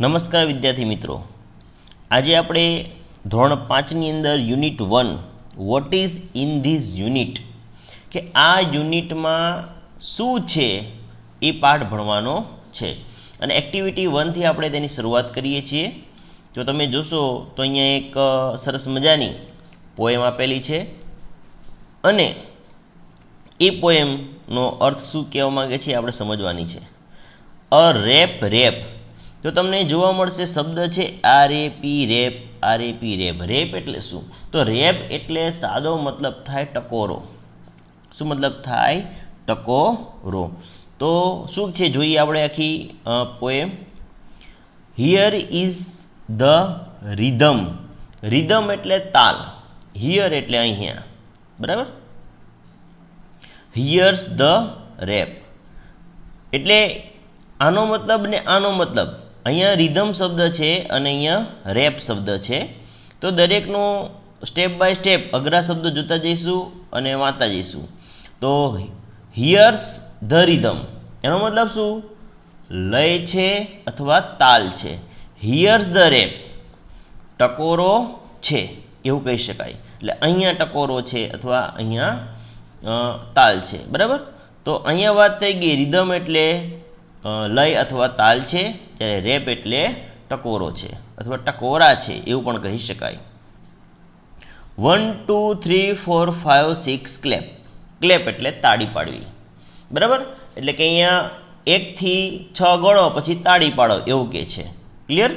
નમસ્કાર વિદ્યાર્થી મિત્રો, આજે આપણે ધોરણ 5ની અંદર unit 1 what is in this unit કે આ યુનિટમાં શું છે એ પાઠ ભણવાનો છે અને એક્ટિવિટી 1 થી આપણે તેની શરૂઆત કરીએ છીએ। જો તમે જોશો તો અહીંયા એક સરસ મજાની પોએમ આપેલી છે અને એ પોએમનો અર્થ શું કહેવા માંગે છે આપણે સમજવાની છે। અ રેપ રેપ તો તમને જોવા મળશે શબ્દ છે RAP rap RAP rap. Rap એટલે શું? તો રેપ એટલે સાદો મતલબ થાય ટકોરો। શું મતલબ થાય? ટકોરો। તો શું છે જોઈએ આપણે આખી poem. Here is the rhythm. Rhythm એટલે તાલ, હિયર એટલે અહીંયા, બરાબર। હિયર્સ ધ રેપ એટલે આનો મતલબ ને આનો મતલબ। અહીંયા રિધમ શબ્દ છે અને અહીંયા રેપ શબ્દ છે। તો દરેકનો સ્ટેપ બાય સ્ટેપ અઘરા શબ્દો જોતા જઈશું અને વાંચતા જઈશું। તો હિયર્સ ધ રિધમ એનો મતલબ શું? લય છે અથવા તાલ છે। હિયર્સ ધ રેપ ટકોરો છે એવું કહી શકાય। એટલે અહીંયા ટકોરો છે અથવા અહીંયા તાલ છે, બરાબર। તો અહીંયા વાત થઈ ગઈ રિધમ એટલે લય અથવા તાલ છે, જ્યારે રેપ એટલે ટકોરો છે અથવા ટકોરા છે એવું પણ કહી શકાય। 1 2 3 4 5 6 ક્લેપ। ક્લેપ એટલે તાળી પાડવી, બરાબર। એટલે કે અહીંયા 1 થી 6 ગણો પછી તાળી પાડો એવું કે છે, clear.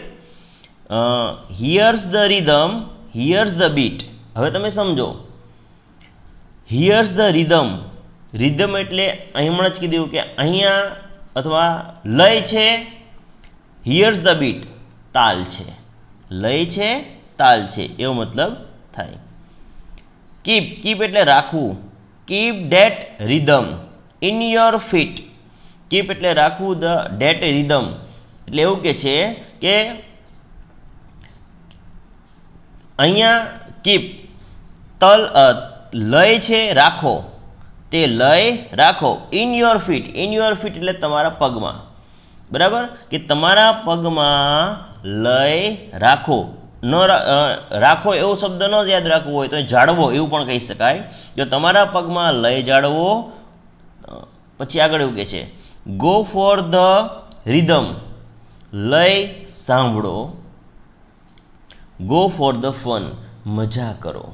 હિયર્સ the rhythm, હિયર્સ the bit. હવે તમે સમજો, હિયર્સ ધ રિધમ, રિધમ એટલે અહીં હમણાં જ કીધું કે અહીંયા અથવા લય છે, હિયર્સ ધ બીટ તાલ છે, લય છે તાલ છે એવો મતલબ થાય। કીપ, કીપ એટલે રાખવું, keep date rhythm in your feet. Keep એટલે રાખવું ધ ડેટ રિધમ એટલે એવું કે છે કે અહીંયા કીપ તલ લય છે રાખો, તે લય રાખો in your feet. In your feet એટલે તમારા પગમાં, બરાબર, કે તમારા પગમાં લય રાખો। ન રાખો એવો શબ્દ ન યાદ રાખવો હોય તો જાળવો એવું પણ કહી શકાય। જો તમારા પગમાં લય જાળવો, પછી આગળ એવું કહે છે ગો ફોર ધ રિધમ, લય સાંભળો, ગો ફોર ધ ફન મજા કરો।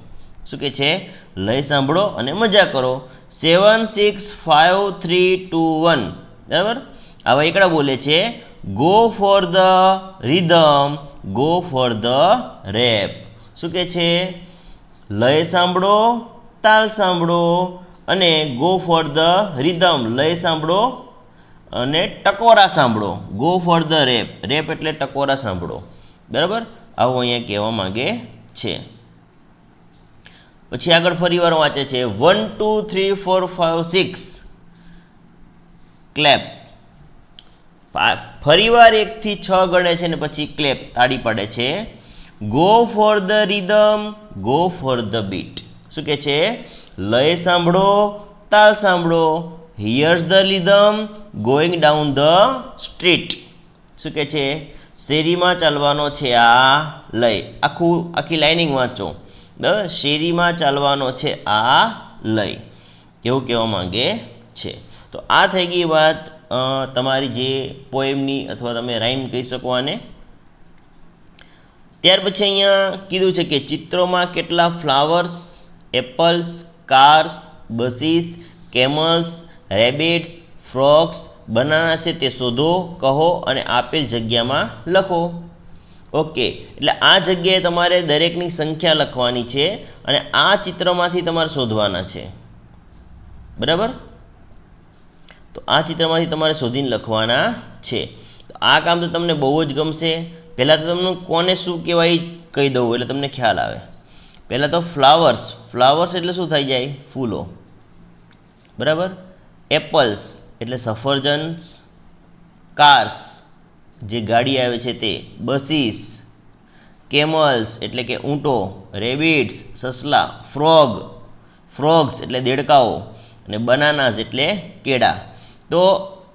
શું કે છે? લય સાંભળો અને મજા કરો। 7 6 5 3 2 1, બરાબર। આવા એકડા બોલે છે go for the rhythm, go for the rap. શું કે છે? લય સાંભળો, તાલ સાંભળો અને ગો ફોર ધ રિધમ, લય સાંભળો અને ટકોરા સાંભળો, go for the rap, rap એટલે ટકોરા સાંભળો, બરાબર। આવું અહીંયા કહેવા માંગે છે। પછી આગળ ફરી વાર વાંચે છે 1 2 3 4 5 6 ક્લેપ। ફરીવાર 1 થી 6 ગણે છે ને પછી ક્લેપ તાળી પાડે છે। Go for the rhythm, go for the bit. શું કે છે? લય સાંભળો, તાલ સાંભળો, હિયર્સ the rhythm going down the street. શું કે છે? શેરીમાં ચાલવાનો છે આ લય। આખી લાઇનિંગ વાંચો, બરાબર। શેરીમાં ચાલવાનો છે આ લય એવું કહેવા માંગે છે। તો આ થઈ ગઈ વાત તમારી જે પોએમની અથવા તમે રાઇમ કહી શકો આને। ત્યાર પછી અહીંયા કીધું છે કે ચિત્રોમાં કેટલા flowers, apples, cars, buses, camels, rabbits, frogs, banana છે તે શોધો, કહો અને આપેલ જગ્યામાં લખો। ઓકે, એટલે આ જગ્યાએ તમારે દરેકની સંખ્યા લખવાની છે અને આ ચિત્રમાંથી તમારે શોધવાના છે, બરાબર। તો આ ચિત્રમાંથી તમારે શોધીને લખવાના છે। તો આ કામ તો તમને બહુ જ ગમશે। પહેલાં તો તમને કોને શું કહેવાય કહી દઉં એટલે તમને ખ્યાલ આવે। પહેલાં તો ફ્લાવર્સ, ફ્લાવર્સ એટલે શું થઈ જાય? ફૂલો, બરાબર। એપલ્સ એટલે સફરજન્સ, કાર્સ જે ગાડી આવે છે તે, બસીસ, કેમલ્સ એટલે કે ઊંટો, રેબિટ્સ સસલા, ફ્રોગ્સ એટલે દેડકાઓ અને બનાનાસ એટલે કેળા। તો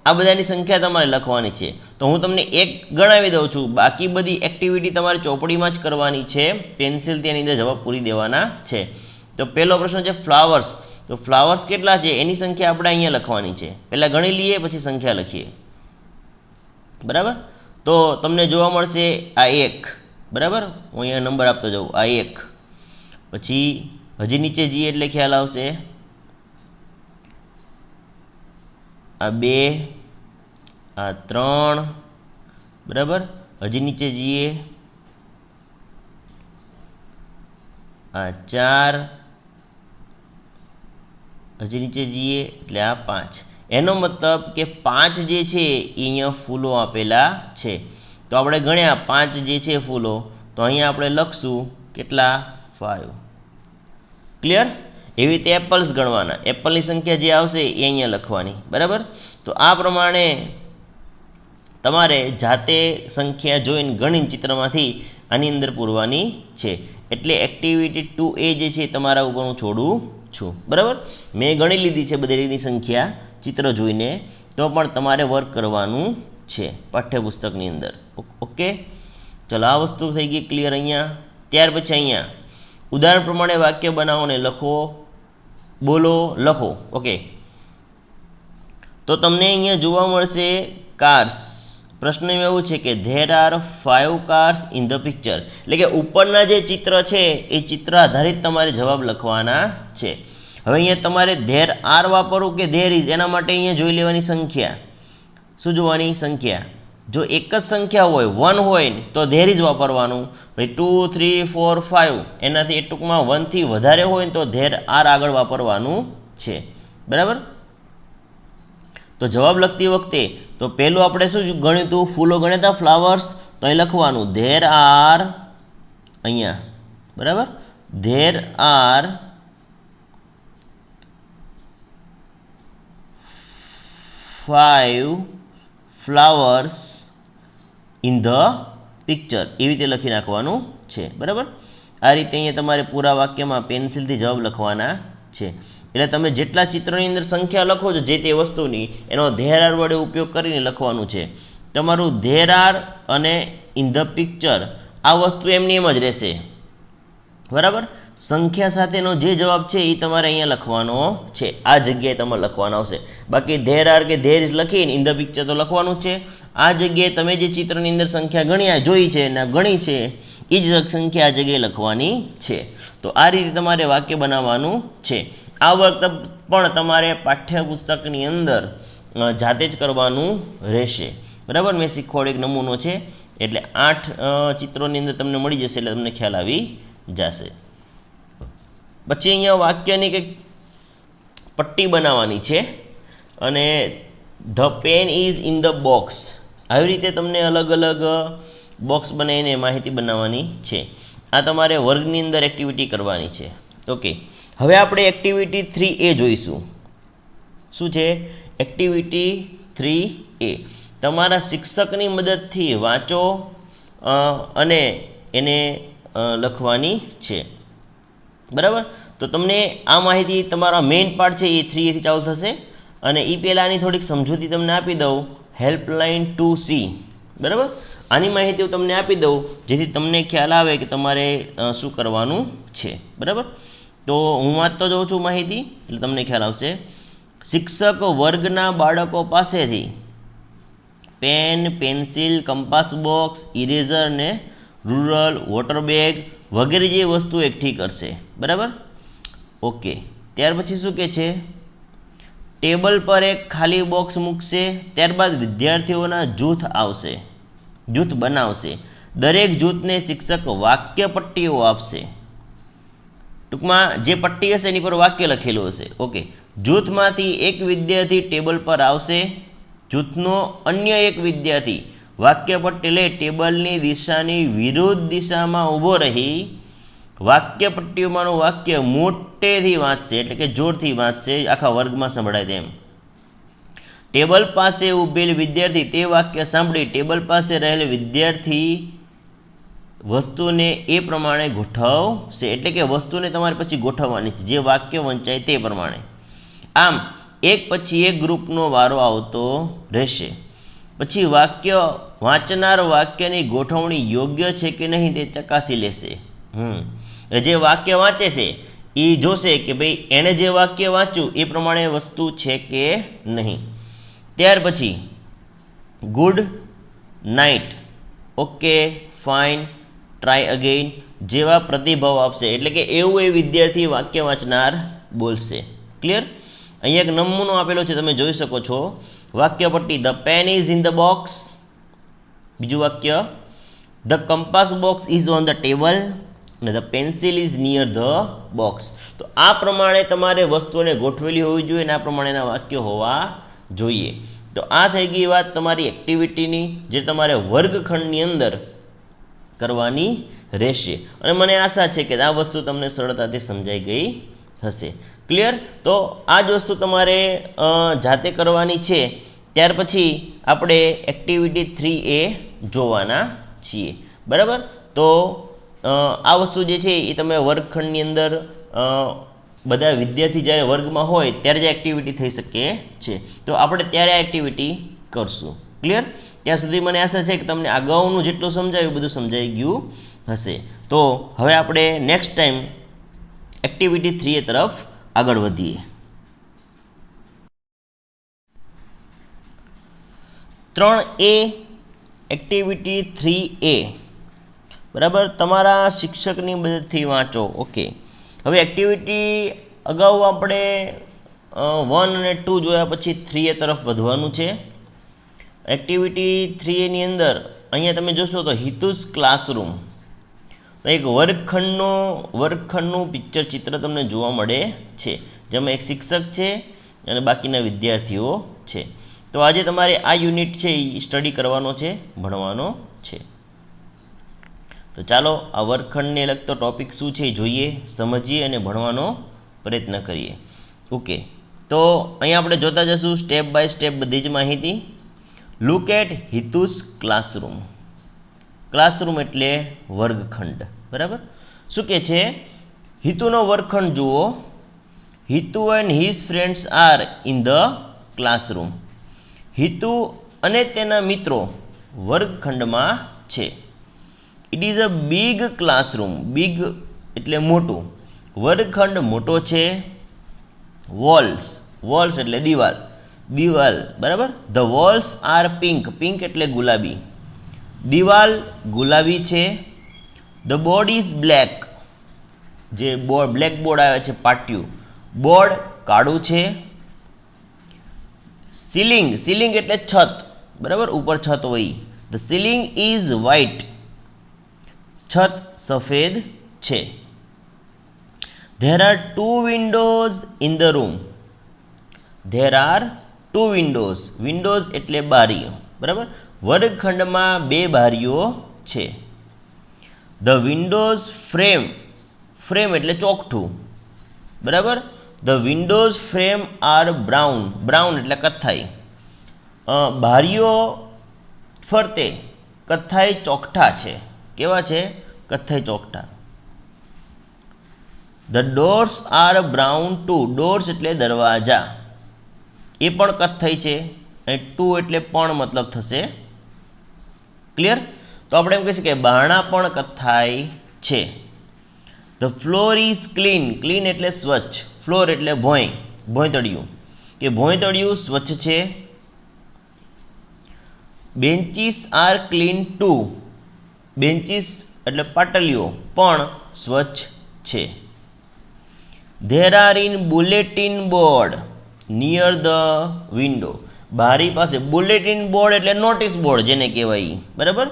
આ બધાની સંખ્યા તમારે લખવાની છે. તો હું તમને એક ગણાવી દઉં છું, બાકી બધી એક્ટિવિટી તમારે ચોપડીમાં જ કરવાની છે, પેન્સિલ તેની અંદર જવાબ પૂરી દેવાના છે. તો પહેલો પ્રશ્ન છે ફ્લાવર્સ. તો ફ્લાવર્સ કેટલા છે એની સંખ્યા આપણે અહીંયા લખવાની છે. પહેલાં ગણી લઈએ પછી સંખ્યા લખીએ. બરાબર, તો તમને જોવા મળશે આ 1. બરાબર, હું અહીંયા નંબર આપતો જાઉં, આ 1. પછી હજી નીચે જઈએ એટલે ખ્યાલ આવશે, આ 2, આ 3. બરાબર, હજી નીચે જઈએ, આ 4, હજી નીચે જઈએ એટલે આ 5. એનો મતલબ કે 5 જે છે એ અહીંયા ફૂલો આપેલા છે. તો આપણે ગણ્યા 5 જે છે ફૂલો, તો અહીંયા આપણે લખશું કેટલા? 5. ક્લિયર? એવી રીતે એપલ્સ ગણવાના, એપલની સંખ્યા જે આવશે એ અહીંયા લખવાની. બરાબર, તો આ પ્રમાણે તમારે જાતે સંખ્યા જોઈને ગણીને ચિત્રમાંથી આની અંદર પૂરવાની છે. એટલે એક્ટિવિટી 2A જે છે તમારા ઉપર હું છોડું છું. બરાબર, મેં ગણી લીધી છે બધી સંખ્યા ચિત્ર જોઈને, તો પણ તમારે વર્ક કરવાનું છે પાઠ્યપુસ્તકની અંદર. ઓકે, ચલો આ વસ્તુ થઈ ગઈ ક્લિયર અહીંયા. ત્યાર પછી અહીંયા ઉદાહરણ પ્રમાણે વાક્ય બનાવો ને લખો, બોલો, લખો. ઓકે, તો તમને અહીંયા જોવા મળશે કાર્સ. પ્રશ્ન એવું છે કે there are 5 cars in the picture. એટલે કે ઉપરના જે ચિત્ર છે એ ચિત્ર આધારિત તમારે જવાબ લખવાના છે. હવે અહીંયા તમારે ધેર આર વાપરવું કે ધેર ઇઝ, એના માટે અહીંયા જોઈ લેવાની સંખ્યા. શું જોવાની? સંખ્યા. જો એક જ સંખ્યા હોય, 1 હોય તો ધેર ઇઝ વાપરવાનું. ભાઈ 2, 3, 4, 5 એનાથી ટૂંકમાં 1 થી વધારે હોય તો ધેર આર આગળ વાપરવાનું છે. બરાબર, તો જવાબ લખતી વખતે તો પહેલું આપણે શું ગણ્યું હતું? ફૂલો ગણ્યા હતા, ફ્લાવર્સ. તો અહીં લખવાનું ધેર આર, અહીંયા બરાબર, there are 5 flowers in the picture, એવી રીતે લખી નાખવાનું છે. બરાબર, આ રીતે અહીંયા તમારે પૂરા વાક્યમાં પેન્સિલથી જવાબ લખવાના છે. એટલે તમે જેટલા ચિત્રની અંદર સંખ્યા લખો છો જે તે વસ્તુની, એનો ધેર આર વડે ઉપયોગ કરીને લખવાનું છે. તમારું ધેર આર અને ઇન ધ પિક્ચર આ વસ્તુ એમની એમ જ રહેશે. બરાબર, સંખ્યા સાથેનો જે જવાબ છે એ તમારે અહીંયા લખવાનો છે, આ જગ્યાએ તમારે લખવાનો આવશે. બાકી ધેર આર કે ધેર ઇઝ લખીને ઇન ધ પિક્ચર તો લખવાનું છે. આ જગ્યાએ તમે જે ચિત્રની અંદર સંખ્યા ગણ્યા જોઈ છે ને ગણી છે એ જ સંખ્યા આ જગ્યાએ લખવાની છે. તો આ રીતે તમારે વાક્ય બનાવવાનું છે. આ વર્ક પણ તમારે પાઠ્યપુસ્તકની અંદર જાતે જ કરવાનું રહેશે. બરાબર, મેં શીખવાડો એક નમૂનો છે, એટલે 8 ચિત્રોની અંદર તમને મળી જશે, એટલે તમને ખ્યાલ આવી જશે. પછી અહીંયા વાક્યની કંઈક પટ્ટી બનાવવાની છે અને the pen is in the box, આવી રીતે તમને અલગ અલગ બોક્સ બનાવીને માહિતી બનાવવાની છે. આ તમારે વર્ગની અંદર એક્ટિવિટી કરવાની છે. ઓકે, હવે આપણે એક્ટિવિટી 3A જોઈશું. શું છે? એક્ટિવિટી 3A તમારા શિક્ષકની મદદથી વાંચો અને એને લખવાની છે. બરાબર, તો તમને આ માહિતી તમારા મેઇન પાર્ટ છે એ 3A થી ચાલુ થશે. અને એ પહેલાંની થોડીક સમજૂતી તમને આપી દઉં, હેલ્પલાઇન 2C. બરાબર, આની માહિતી હું તમને આપી દઉં જેથી તમને ખ્યાલ આવે કે તમારે શું કરવાનું છે. બરાબર, તો હું વાંચતો જાઉં છું માહિતી એટલે તમને ખ્યાલ આવશે. શિક્ષક વર્ગના બાળકો પાસેથી pen, pencil, compass box, eraser ને રૂરલ, વોટર બેગ વગેરે જે વસ્તુ એકઠી કરશે. બરાબર, ઓકે. ત્યાર પછી શું કહે છે? ટેબલ પર એક ખાલી બોક્સ મૂકશે, ત્યારબાદ વિદ્યાર્થીઓના જૂથ આવશે, જૂથ બનાવશે. દરેક જૂથને શિક્ષક વાક્ય પટ્ટીઓ આપશે. ટૂંકમાં જે પટ્ટી હશે એની પર વાક્ય લખેલું હશે. ઓકે, જૂથમાંથી એક વિદ્યાર્થી ટેબલ પર આવશે, જૂથનો અન્ય એક વિદ્યાર્થી વાક્ય પટ્ટી લઈ ટેબલની દિશાની વિરુદ્ધ દિશામાં ઊભો રહી વાક્ય પટ્ટીઓમાંનું વાક્ય મોટેથી વાંચશે, એટલે કે જોરથી વાંચશે, આખા વર્ગમાં સંભળાય તેમ. ટેબલ પાસે ઊભેલ વિદ્યાર્થી તે વાક્ય સાંભળી ટેબલ પાસે રહેલ વિદ્યાર્થી વસ્તુને એ પ્રમાણે ગોઠવશે. એટલે કે વસ્તુને તમારે પછી ગોઠવવાની છે જે વાક્ય વંચાય તે પ્રમાણે. આમ એક પછી એક ગ્રુપનો વારો આવતો રહેશે. પછી વાક્ય વાંચનાર વાક્યની ગોઠવણી યોગ્ય છે કે નહીં તે ચકાસી લેશે. જે વાક્ય વાંચે છે એ જોશે કે ભાઈ એણે જે વાક્ય વાંચ્યું એ પ્રમાણે વસ્તુ છે કે નહીં. ત્યાર પછી good night, okay, fine, try again જેવા પ્રતિભાવ આપશે. એટલે કે એવું એ વિદ્યાર્થી વાક્ય વાંચનાર બોલશે. ક્લિયર? અહીંયા એક નમૂનો આપેલો છે, તમે જોઈ શકો છો. વાક્ય પટ્ટી, the pen is in the box. બીજું વાક્ય, the compass box is on the table અને the pencil is near the box. તો આ પ્રમાણે તમારે વસ્તુઓને ગોઠવેલી હોવી જોઈએ અને આ પ્રમાણેના વાક્યો હોવા જોઈએ. તો આ થઈ ગઈ વાત તમારી એક્ટિવિટીની, જે તમારે વર્ગખંડની અંદર કરવાની રહેશે. અને મને આશા છે કે આ વસ્તુ તમને સરળતાથી સમજાઈ ગઈ હશે. ક્લિયર? તો આ જ વસ્તુ તમારે જાતે કરવાની છે. ત્યાર પછી આપણે એક્ટિવિટી 3A જોવાના છીએ. બરાબર? તો આ વસ્તુ જે છે એ તમે વર્ગખંડની અંદર બધા વિદ્યાર્થી જ્યારે વર્ગમાં હોય ત્યારે જ એક્ટિવિટી થઈ શકે છે. તો આપણે ત્યારે આ એક્ટિવિટી કરશું. ક્લિયર? ત્યાં સુધી મને આશા છે કે તમને અગાઉનું જેટલું સમજાયું બધું સમજાઈ ગયું હશે. તો હવે આપણે નેક્સ્ટ ટાઈમ એક્ટિવિટી 3A તરફ આગળ વધીએ. 3A activity 3A. બરાબર? તમારા શિક્ષકની મદદથી વાંચો. ઓકે. હવે એક્ટિવિટી અગાઉ આપણે 1 અને 2 જોયા પછી 3A તરફ વધવાનું છે. એક્ટિવિટી 3Aની અંદર અહીંયા તમે જોશો તો હિતુસ ક્લાસરૂમ, તો એક વર્ગખંડનું પિક્ચર ચિત્ર તમને જોવા મળે છે, જેમાં એક શિક્ષક છે અને બાકીના વિદ્યાર્થીઓ છે. તો આજે તમારે આ યુનિટ છે એ સ્ટડી કરવાનો છે, ભણવાનો છે. તો ચાલો આ વર્ગખંડને લગતો ટોપિક શું છે એ જોઈએ, સમજીએ અને ભણવાનો પ્રયત્ન કરીએ. ઓકે. તો અહીંયા આપણે જોતા જશું સ્ટેપ બાય સ્ટેપ બધી જ માહિતી. Look at Hitu's classroom. Classroom એટલે વર્ગખંડ. બરાબર? શું કહે છે? હિતુનો વર્ગખંડ જુઓ. Hitu and his friends are in the classroom. Hitu અને તેના મિત્રો વર્ગખંડમાં છે. It is a big classroom. Big એટલે મોટું. વર્ગખંડ મોટો છે. વોલ્સ એટલે દિવાલ. બરાબર? The walls are pink. Pink એટલે ગુલાબી. દિવાલ ગુલાબી છે. The board is black. જે બ્લેક બોર્ડ આવે છે પાટિયું, બોર્ડ કાળું છે. સીલિંગ એટલે છત. બરાબર? ઉપર છત હોય. The ceiling is white. છત સફેદ છે. There are 2 Windows in the room. There are 2 Windows. Windows એટલે બારીઓ. બરાબર? વર્ગખંડમાં 2 બારીઓ છે. ધ વિન્ડોઝ ફ્રેમ એટલે ચોકઠું. બરાબર? The windows frame are brown એટલે કથ્થાઈ. બારીઓ ફરતે કથ્થાઈ ચોકઠા છે. કેવા છે? કથ્થાઈ ચોકઠા. The doors are brown too. Doors એટલે દરવાજા, એ પણ કથ્થાઈ છે. અને ટુ એટલે પણ મતલબ થશે. ક્લિયર? તો આપણે એમ કહીએ કે બારણા પણ કથ્થાઈ છે. ધ ફ્લોર ઇઝ ક્લીન એટલે સ્વચ્છ. ફ્લોર એટલે ભોંયતળિયું, કે ભોંયતળિયું સ્વચ્છ છે. Benches are clean too. Benches એટલે પાટલીઓ પણ સ્વચ્છ છે. There are in bulletin board near the window. બારી પાસે બુલેટિન બોર્ડ એટલે નોટિસ બોર્ડ જેને કહેવાય. બરાબર?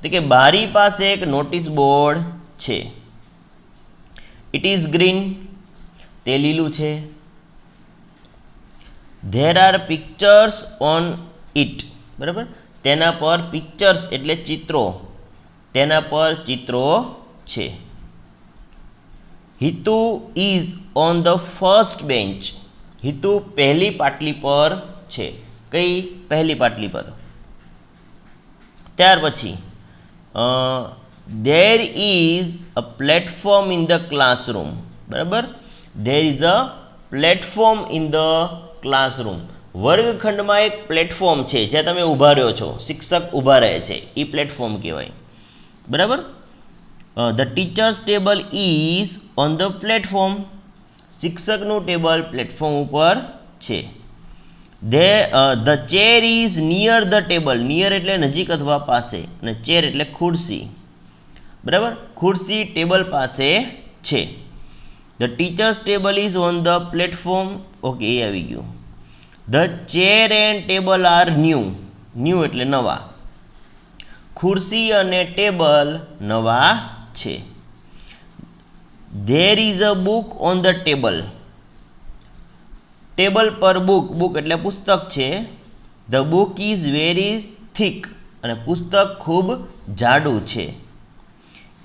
તો કે બારી પાસે એક નોટિસ બોર્ડ છે. It is green. તે લીલું છે. There are pictures on it. બરાબર? તેના પર પિક્ચર્સ એટલે ચિત્રો. તેના પર ચિત્રો છે. Hitu is on the first bench. Hitu પહેલી પાટલી પર છે. કઈ? પહેલી પાટલી પર. ત્યાર પછી there is a platform in the classroom. બરાબર? there is a platform in the classroom. વર્ગખંડમાં એક પ્લેટફોર્મ છે જ્યાં તમે ઊભા રહ્યો છો, શિક્ષક ઊભા રહે છે, એ પ્લેટફોર્મ કહેવાય. બરાબર. The teachers table is on the platform. શિક્ષકનું ટેબલ પ્લેટફોર્મ ઉપર છે. The chair is near the table. Near એટલે નજીક અથવા પાસે, અને ચેર એટલે ખુરશી. બરાબર. ખુરશી ટેબલ પાસે છે. The teachers table is on the platform. Okay, એ આવી ગયું. The chair and table are new. New એટલે નવા. ખુરશી અને ટેબલ નવા છે. There is a book on the table. Table પર બુક. બુક એટલે પુસ્તક છે. The book is very thick. અને પુસ્તક ખૂબ જાડું છે.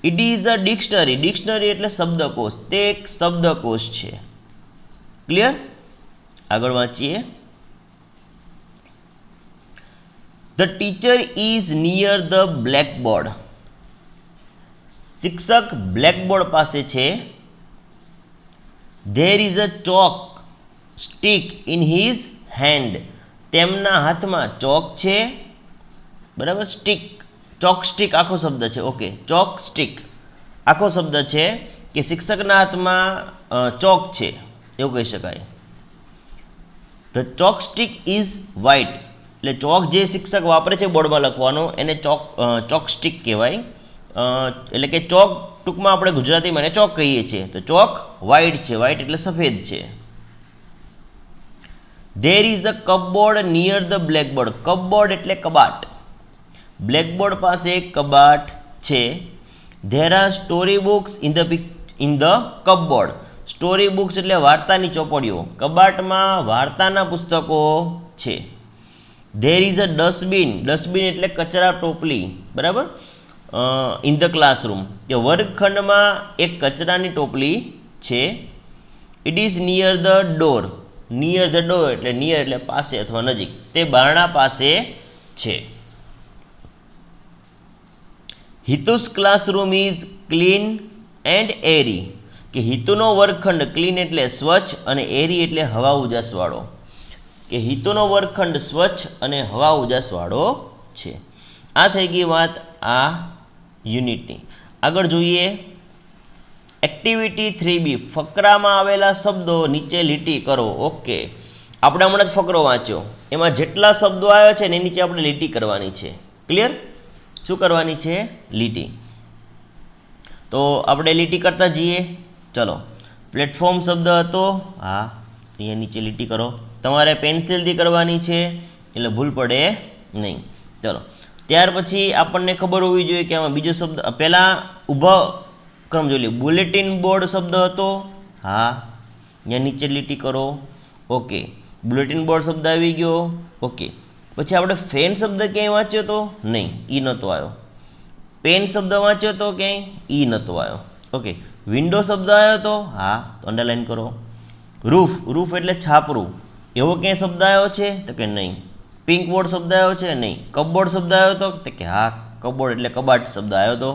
It is a dictionary. Dictionary એટલે શબ્દકોશ. તે એક શબ્દકોશ છે. ક્લિયર? આગળ વાંચીએ. The teacher is near the blackboard. શિક્ષક બ્લેકબોર્ડ પાસે છે. There is a chalk stick in his hand. તેમના હાથમાં ચોક છે. બરાબર. સ્ટીક, ચોક સ્ટીક આખો શબ્દ છે. ઓકે, ચોક સ્ટીક આખો શબ્દ છે કે શિક્ષકના હાથમાં ચોક છે એવું કહી શકાય. The chalk stick is white. એટલે ચોક જે શિક્ષક વાપરે છે બોર્ડમાં લખવાનો એને ચોક સ્ટીક કહેવાય. એટલે કે ચોક ટૂંકમાં આપણે ગુજરાતીમાં એને ચોક કહીએ છીએ. તો ચોક વ્હાઇટ છે. વ્હાઇટ એટલે સફેદ છે. There is a cupboard near the blackboard. Cupboard એટલે કબાટ. બ્લેકબોર્ડ પાસે એક કબાટ છે. There are story books in the cupboard. Story books એટલે વાર્તાની ચોપડીઓ. કબાટમાં વાર્તાના પુસ્તકો છે. There is a dustbin. Dustbin એટલે કચરા ટોપલી. બરાબર. In the classroom. કે વર્ગખંડમાં એક કચરાની ટોપલી છે. It is near the door. Near the door એટલે નિયર એટલે પાસે અથવા નજીક. તે બારણા પાસે છે. હિતુસ ક્લાસરૂમ ઇઝ ક્લીન એન્ડ એરી. કે હિતુનો વર્ગખંડ ક્લીન એટલે સ્વચ્છ અને એરી એટલે હવા ઉજાસવાળો. કે હિતુનો વર્ગખંડ સ્વચ્છ અને હવા ઉજાસવાળો છે. આ થઈ ગઈ વાત આ યુનિટની. આગળ જોઈએ એક્ટિવિટી 3B. ફકરામાં આવેલા શબ્દો નીચે લીટી કરો. ઓકે, આપણે હમણાં જ ફકરો વાંચ્યો. એમાં જેટલા શબ્દો આવ્યા છે એની નીચે આપણે લીટી કરવાની છે. ક્લિયર? શું કરવાની છે? લીટી. તો આપણે લીટી કરતા જઈએ. ચલો, પ્લેટફોર્મ શબ્દ હતો. હા, અહીંયા નીચે લીટી કરો. તમારે પેન્સિલથી કરવાની છે એટલે ભૂલ પડે નહીં. ચલો, ત્યાર પછી આપણને ખબર હોવી જોઈએ કે આમાં બીજો શબ્દ પહેલાં ઊભો ક્રમ જોઈ લે. બુલેટિન બોર્ડ શબ્દ હતો. હા, અહીંયા નીચે લીટી કરો. ઓકે, બુલેટિન બોર્ડ શબ્દ આવી ગયો. ઓકે, પછી આપણે ફેન શબ્દ ક્યાંય વાંચ્યો તો નહીં, ઈ નહોતો આવ્યો. પેન શબ્દ વાંચ્યો તો ક્યાંય, ઈ નહોતો આવ્યો. ઓકે, વિન્ડો શબ્દ આવ્યો તો હા, તો અંડરલાઈન કરો. રૂફ. રૂફ એટલે છાપરું. એવો ક્યાંય શબ્દ આવ્યો છે તો કે નહીં. પિંક બોર્ડ શબ્દ આવ્યો છે નહીં. કપબોર્ડ શબ્દ આવ્યો તો કે હા, કપબોર્ડ એટલે કબાટ શબ્દ આવ્યો તો.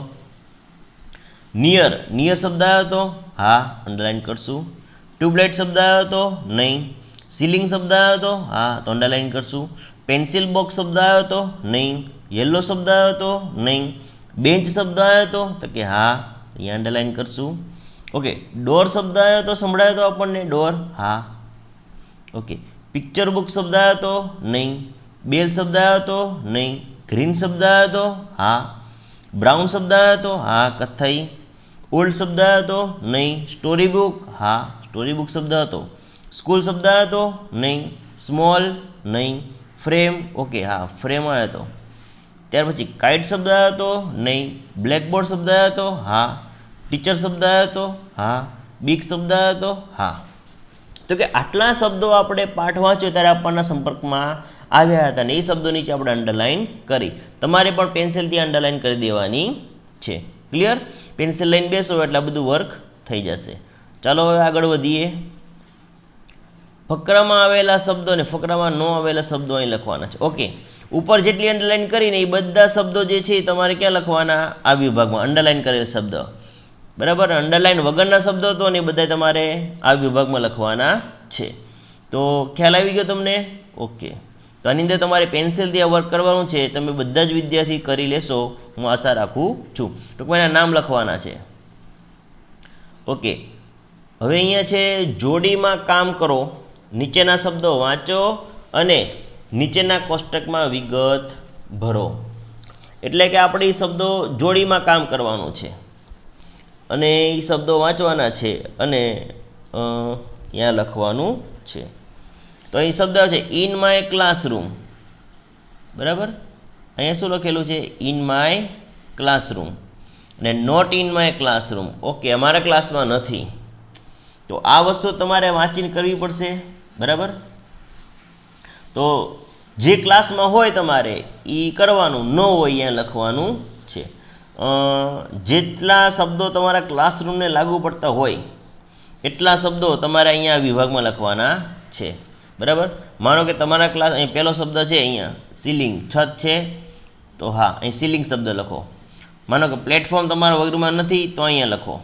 નિયર. નિયર શબ્દ આવ્યો તો હા, અંડરલાઈન કરશું. ટ્યુબલાઇટ શબ્દ આવ્યો તો નહીં. સીલિંગ શબ્દ આવ્યો તો હા, તો અંડરલાઈન કરશું. પેન્સિલ બોક્સ શબ્દ આવ્યો તો નહીં. યલો શબ્દ આવ્યો તો નહીં. બેન્ચ શબ્દ આવ્યો તો કે હા, અહીંયા અંડરલાઈન કરશું. ઓકે, ડોર શબ્દ આવ્યો તો સંભળાયો તો આપણને ડોર. હા. ઓકે, પિક્ચર બુક શબ્દ આવ્યો તો નહીં. બેલ શબ્દ આવ્યો તો નહીં. ગ્રીન શબ્દ આવ્યો તો હા. બ્રાઉન શબ્દ આવ્યો તો હા, કથ્થઈ. ઓલ્ડ શબ્દ આવ્યો તો નહીં. સ્ટોરી બુક હા, સ્ટોરી બુક શબ્દ હતો. સ્કૂલ શબ્દ આવ્યો તો નહીં. સ્મોલ નહીં. ફ્રેમ ઓકે હા, ફ્રેમ આવ્યો હતો. ત્યાર પછી કાઇટ શબ્દ આવ્યો તો નહીં. બ્લેકબોર્ડ શબ્દ આવ્યો તો હા. ટીચર શબ્દ આવ્યો તો હા. બિગ શબ્દ આવ્યો તો હા. તો કે આટલા શબ્દો આપણે પાઠ વાંચ્યો ત્યારે આપણના સંપર્કમાં આવ્યા હતા અને એ શબ્દો નીચે આપણે અંડરલાઈન કરી. તમારે પણ પેન્સિલથી અંડરલાઈન કરી દેવાની છે. ક્લિયર? પેન્સિલ લઈને બેસો એટલે આ બધું વર્ક થઈ જશે. ચાલો હવે આગળ વધીએ. ફકરામાં આવેલા શબ્દો અને ફકરામાં ન આવેલા શબ્દો અહીં લખવાના છે. ઓકે, ઉપર જેટલી અંડરલાઈન કરીને એ બધા શબ્દો જે છે એ તમારે ક્યાં લખવાના? આ વિભાગમાં અંડરલાઈન કરેલ શબ્દ. બરાબર, અંડરલાઈન વગરના શબ્દો હતો અને એ બધા તમારે આ વિભાગમાં લખવાના છે. તો ખ્યાલ આવી ગયો તમને? ઓકે, તો આની અંદર તમારે પેન્સિલથી આ વર્ક કરવાનું છે. તમે બધા જ વિદ્યાર્થી કરી લેશો હું આશા રાખું છું. ટૂંકમાં એના નામ લખવાના છે. ઓકે, હવે અહીંયા છે જોડીમાં કામ કરો, નીચેના શબ્દો વાંચો અને નીચેના કોષ્ટકમાં વિગત ભરો. એટલે કે આપણે એ શબ્દો જોડીમાં કામ કરવાનું છે અને એ શબ્દો વાંચવાના છે અને ત્યાં લખવાનું છે. તો અહીં શબ્દ છે ઇન માય ક્લાસરૂમ, બરાબર? અહીંયા શું લખેલું છે? ઇન માય ક્લાસરૂમ અને not in my classroom. Okay, અમારા ક્લાસમાં નથી. તો આ વસ્તુ તમારે વાંચીને કરવી પડશે, બરાબર? તો જે ક્લાસમાં હોય તમારે એ કરવાનું, ન હોય અહીંયા લખવાનું છે. જેટલા શબ્દો તમારા ક્લાસરૂમને લાગુ પડતા હોય એટલા શબ્દો તમારે અહીંયા વિભાગમાં લખવાના છે, બરાબર? માનો કે તમારા ક્લાસ અહીં પહેલો શબ્દ છે અહીંયા સીલિંગ, છત છે, તો હા અહીં સીલિંગ શબ્દ લખો. માનો કે પ્લેટફોર્મ તમારા વર્ગમાં નથી તો અહીંયા લખો.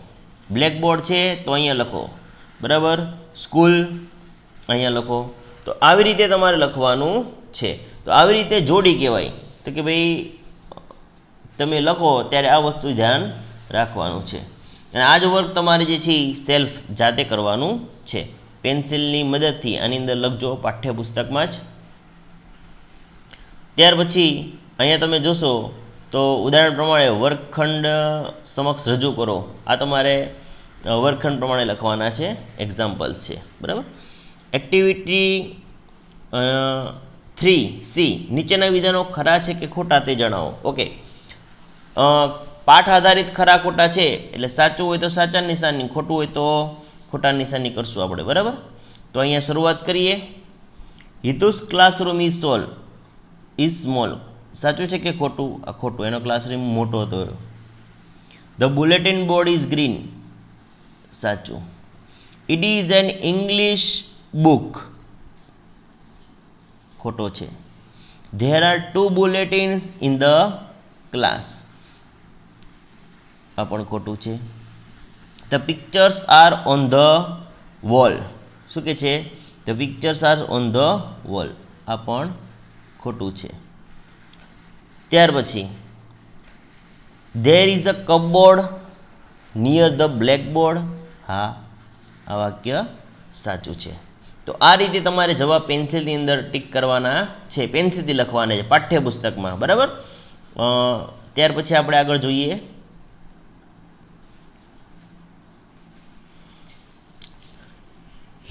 બ્લેકબોર્ડ છે તો અહીંયા લખો, બરાબર? સ્કૂલ અહીંયા લખો. તો આવી રીતે તમારે લખવાનું છે. તો આવી રીતે જોડી કહેવાય. તો કે ભાઈ તમે લખો ત્યારે આ વસ્તુ ધ્યાન રાખવાનું છે. અને આ જ વર્ક તમારે જે છે સેલ્ફ જાતે કરવાનું છે. પેન્સિલની મદદથી આની અંદર લખજો પાઠ્યપુસ્તકમાં જ. ત્યાર પછી અહીંયા તમે જોશો તો ઉદાહરણ પ્રમાણે વર્ગખંડ સમક્ષ રજૂ કરો. આ તમારે વર્ગખંડ પ્રમાણે લખવાના છે, એક્ઝામ્પલ્સ છે, બરાબર? એક્ટિવિટી 3C, નીચેના વિધાનો ખરા છે કે ખોટા તે જણાવો. ઓકે, પાઠ આધારિત ખરા ખોટા છે એટલે સાચું હોય તો સાચા નિશાની, ખોટું હોય તો ખોટા નિશાની કરશું આપણે, બરાબર? તો અહીંયા શરૂઆત કરીએ. હિતુસ ક્લાસરૂમ ઇઝ સ્મોલ, સાચું છે કે ખોટું? આ ખોટું, એનો ક્લાસરૂમ મોટો હતો. The bulletin board is green, સાચું. It is an English book, ખોટો છે. There are 2 bulletins in the class, આ પણ ખોટું છે. The pictures are on the wall, શું કે છે? The pictures are on the wall, આ પણ ખોટું છે. ત્યાર પછી there is a cupboard near the blackboard, હા આ વાક્ય સાચું છે. તો આ રીતે તમારે જવાબ પેન્સિલની અંદર ટીક કરવાના છે, પેન્સિલથી લખવાના છે પાઠ્યપુસ્તકમાં, બરાબર? ત્યાર પછી આપણે આગળ જોઈએ.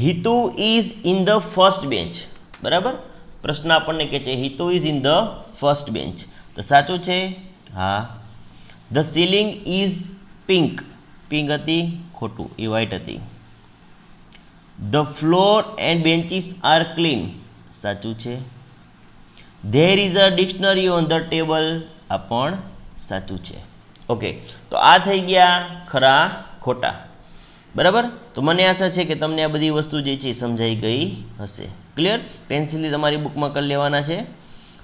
Hitu is in the first bench, બરાબર? પ્રશ્ન આપણને કહે છે Hitu is in the first bench, તો સાચું છે? હા. The ceiling is pink, pink હતી, ખોટું, એ વ્હાઇટ હતી. The floor and benches are clean, સાચું છે. There is a dictionary on the table, આ પણ સાચું છે. ઓકે, તો આ થઈ ગયા ખરા ખોટા, બરાબર? તો મને આશા છે કે તમને આ બધી વસ્તુ જે છે સમજાઈ ગઈ હશે. ક્લિયર? પેન્સિલથી તમારી બુકમાં કરી લેવાના છે.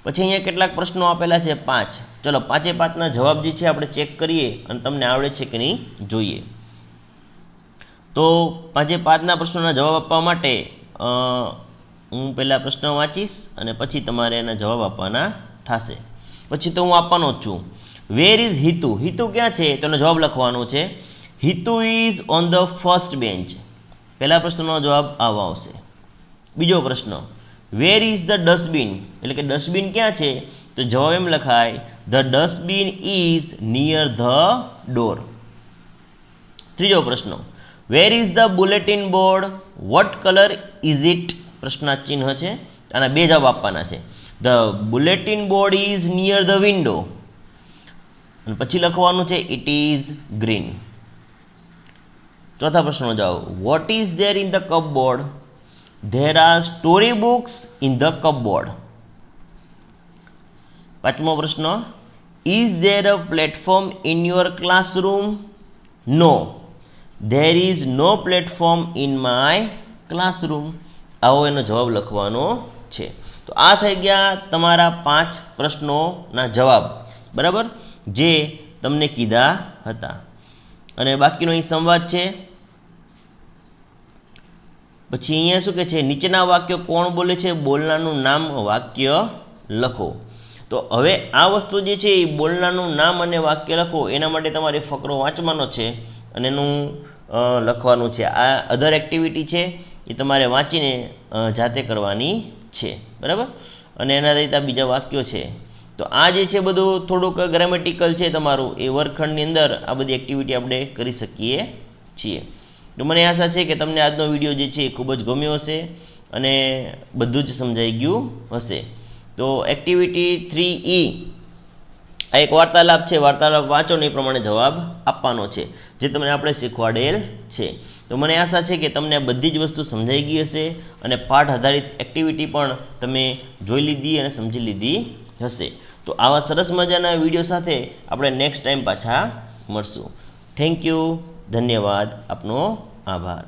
પછી અહીંયા કેટલાક પ્રશ્નો આપેલા છે 5. ચલો 5-5ના જવાબ જે છે આપણે ચેક કરીએ અને તમને આવડે છે કે નહીં જોઈએ. તો 5-5ના પ્રશ્નોના જવાબ આપવા માટે હું પહેલાં પ્રશ્ન વાંચીશ અને પછી તમારે એના જવાબ આપવાના થશે. પછી તો હું આપવાનો જ છું. વેર ઇઝ હિતુ, હિતુ ક્યાં છે? તો એનો જવાબ લખવાનો છે. Hitu is on the first bench, પહેલા પ્રશ્નનો જવાબ આવો આવશે. બીજો પ્રશ્ન, વેર ઇઝ ધ ડસ્ટબિન, એટલે કે ડસ્ટબિન ક્યાં છે? તો જવાબ એમ લખાય the dustbin is near the door. ત્રીજો પ્રશ્ન, where is the bulletin board, what colour is it? પ્રશ્નાર્થ ચિહ્ન છે, આના બે જવાબ આપવાના છે. The bulletin board is near the window, અને પછી લખવાનું છે ઇટ ઇઝ ગ્રીન. ચોથા પ્રશ્નનો જવાબ, what is there in the cupboard? There are story books in the cupboard. પાંચમો પ્રશ્ન, is there a platform in your classroom? No, there is no platform in my classroom. આવો એનો જવાબ લખવાનો છે. તો આ થઈ ગયા તમારા 5 પ્રશ્નોના જવાબ, બરાબર, જે તમને કીધા હતા. અને બાકીનો અહીં સંવાદ છે. પછી અહીંયા શું કહે છે, નીચેના વાક્યો કોણ બોલે છે, બોલનારનું નામ વાક્ય લખો. તો હવે આ વસ્તુ જે છે એ બોલનારનું નામ અને વાક્ય લખો એના માટે તમારે ફકરો વાંચવાનો છે અને એનું લખવાનું છે. આ અધર એક્ટિવિટી છે એ તમારે વાંચીને જાતે કરવાની છે, બરાબર. અને એના રીતે બીજા વાક્યો છે. તો આ જે છે બધું થોડુંક ગ્રામેટિકલ છે તમારું, એ વર્ગખંડની અંદર આ બધી એક્ટિવિટી આપણે કરી શકીએ છીએ. તો મને આશા છે કે તમને આજનો વિડીયો જે છે એ ખૂબ જ ગમ્યો હશે અને બધું જ સમજાઈ ગયું હશે. તો એક્ટિવિટી 3E આ એક વાર્તાલાપ છે. વાર્તાલાપ વાંચો ને એ પ્રમાણે જવાબ આપવાનો છે, જે તમને આપણે શીખવાડેલ છે. તો મને આશા છે કે તમને આ બધી જ વસ્તુ સમજાઈ ગઈ હશે અને પાઠ આધારિત એક્ટિવિટી પણ તમે જોઈ લીધી અને સમજી લીધી હશે. તો આવા સરસ મજાના વિડીયો સાથે આપણે નેક્સ્ટ ટાઈમ પાછા મળશું. થેન્ક યુ, ધન્યવાદ, આપનો આભાર.